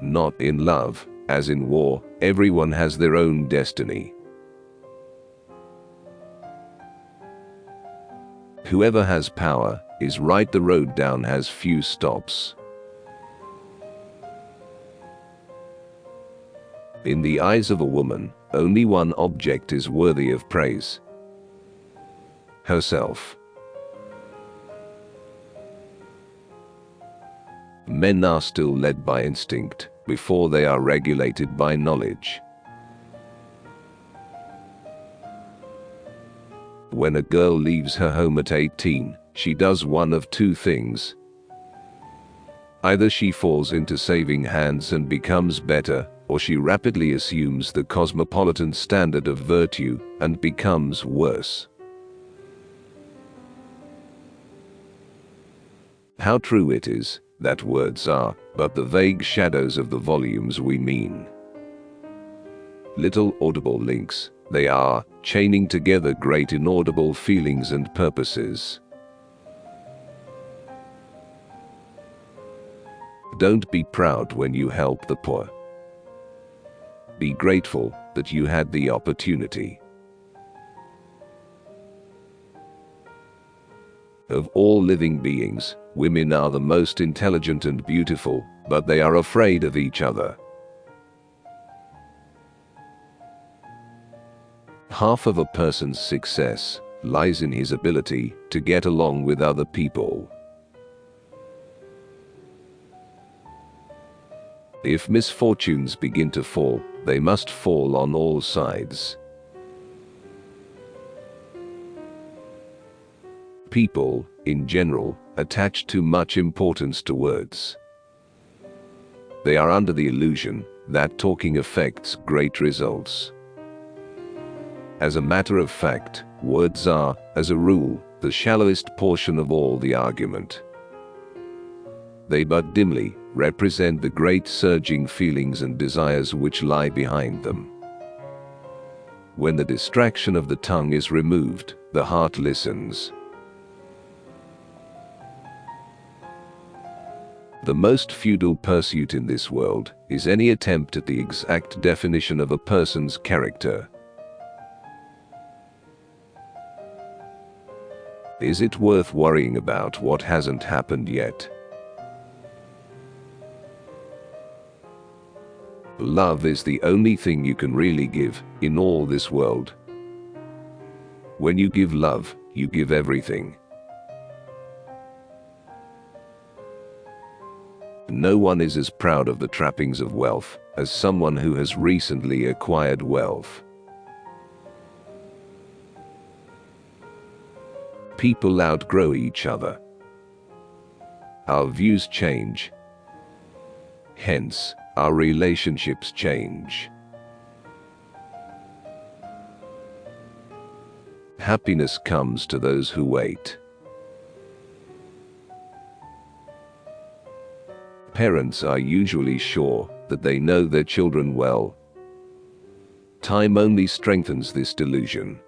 not in love. As in war, everyone has their own destiny. Whoever has power is right. The road down has few stops. In the eyes of a woman, only one object is worthy of praise: herself. Men are still led by instinct before they are regulated by knowledge. When a girl leaves her home at 18, she does one of two things. Either she falls into saving hands and becomes better, or she rapidly assumes the cosmopolitan standard of virtue and becomes worse. How true it is that words are but the vague shadows of the volumes we mean. Little audible links, they are, chaining together great inaudible feelings and purposes. Don't be proud when you help the poor. Be grateful that you had the opportunity. Of all living beings, women are the most intelligent and beautiful, but they are afraid of each other. Half of a person's success lies in his ability to get along with other people. If misfortunes begin to fall, they must fall on all sides. People, in general, attach too much importance to words. They are under the illusion that talking affects great results. As a matter of fact, words are, as a rule, the shallowest portion of all the argument. They but dimly represent the great surging feelings and desires which lie behind them. When the distraction of the tongue is removed, the heart listens. The most futile pursuit in this world is any attempt at the exact definition of a person's character. Is it worth worrying about what hasn't happened yet? Love is the only thing you can really give in all this world. When you give love, you give everything. No one is as proud of the trappings of wealth as someone who has recently acquired wealth. People outgrow each other. Our views change. Hence, our relationships change. Happiness comes to those who wait. Parents are usually sure that they know their children well. Time only strengthens this delusion.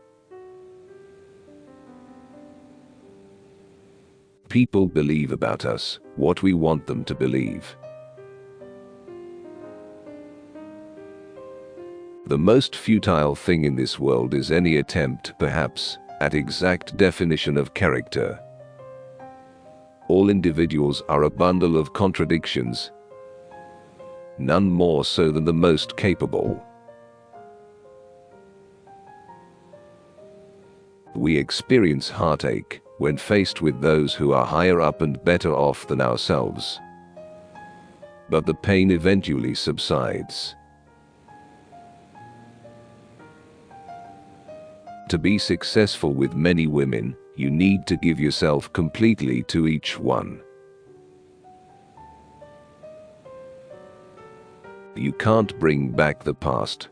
People believe about us what we want them to believe. The most futile thing in this world is any attempt, perhaps, at exact definition of character. All individuals are a bundle of contradictions, none more so than the most capable. We experience heartache when faced with those who are higher up and better off than ourselves. But the pain eventually subsides. To be successful with many women, you need to give yourself completely to each one. You can't bring back the past.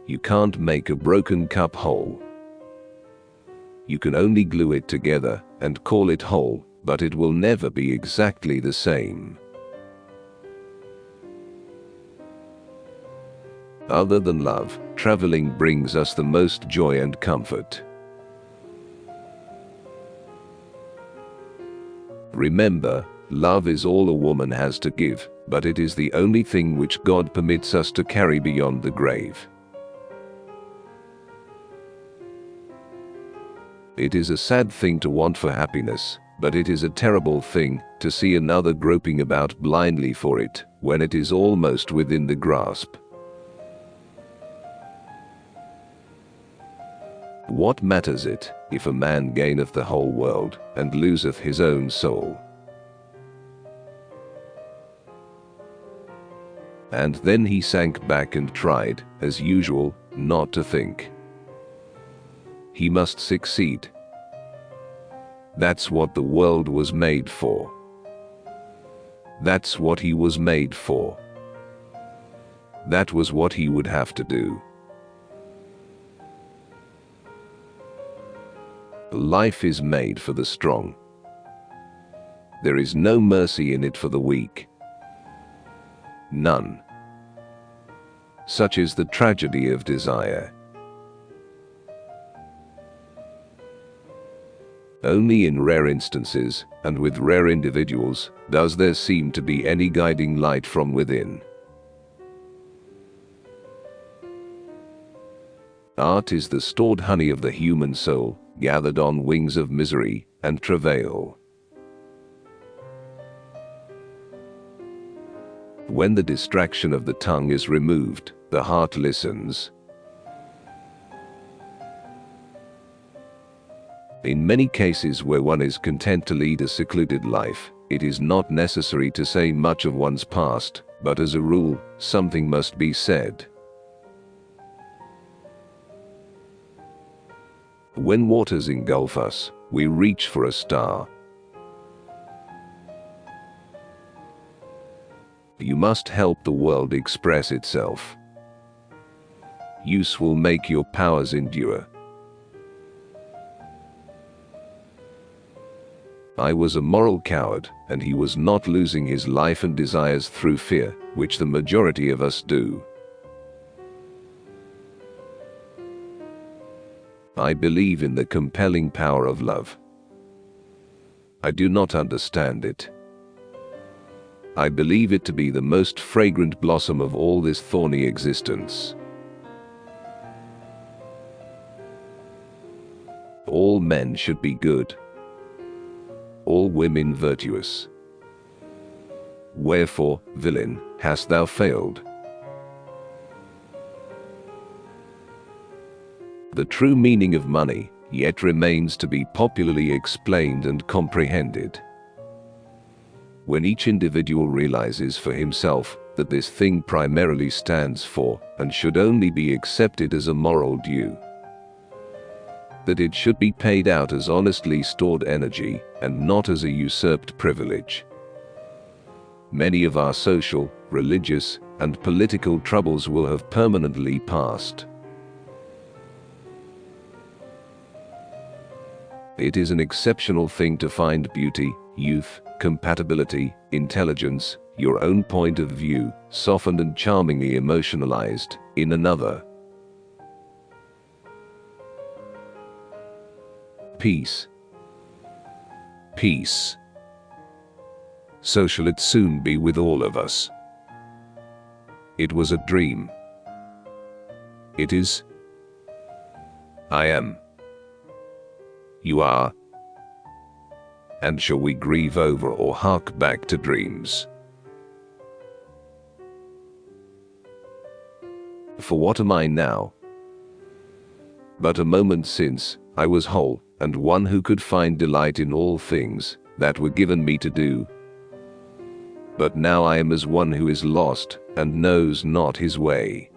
You can't make a broken cup whole. You can only glue it together and call it whole, but it will never be exactly the same. Other than love, traveling brings us the most joy and comfort. Remember, Love is all a woman has to give, but it is the only thing which God permits us to carry beyond the grave. It is a sad thing to want for happiness, but it is a terrible thing to see another groping about blindly for it, when it is almost within the grasp. What matters it, if a man gaineth the whole world, and loseth his own soul? And then he sank back and tried, as usual, not to think. He must succeed. That's what the world was made for. That's what he was made for. That was what he would have to do. Life is made for the strong. There is no mercy in it for the weak. None. Such is the tragedy of desire. Only in rare instances, and with rare individuals, does there seem to be any guiding light from within. Art is the stored honey of the human soul, gathered on wings of misery and travail. When the distraction of the tongue is removed, the heart listens. In many cases where one is content to lead a secluded life, it is not necessary to say much of one's past, but as a rule, something must be said. When waters engulf us, we reach for a star. You must help the world express itself. Use will make your powers endure. I was a moral coward, and he was not losing his life and desires through fear, which the majority of us do. I believe in the compelling power of love. I do not understand it. I believe it to be the most fragrant blossom of all this thorny existence. All men should be good. All women virtuous. Wherefore, villain, hast thou failed? The true meaning of money yet remains to be popularly explained and comprehended. When each individual realizes for himself that this thing primarily stands for, and should only be accepted as a moral due, that it should be paid out as honestly stored energy, and not as a usurped privilege, many of our social, religious, and political troubles will have permanently passed. It is an exceptional thing to find beauty, youth, compatibility, intelligence, your own point of view, softened and charmingly emotionalized, in another. Peace. Peace. So shall it soon be with all of us. It was a dream. It is. I am. You are. And shall we grieve over or hark back to dreams? For what am I now? But a moment since, I was whole, and one who could find delight in all things that were given me to do. But now I am as one who is lost, and knows not his way.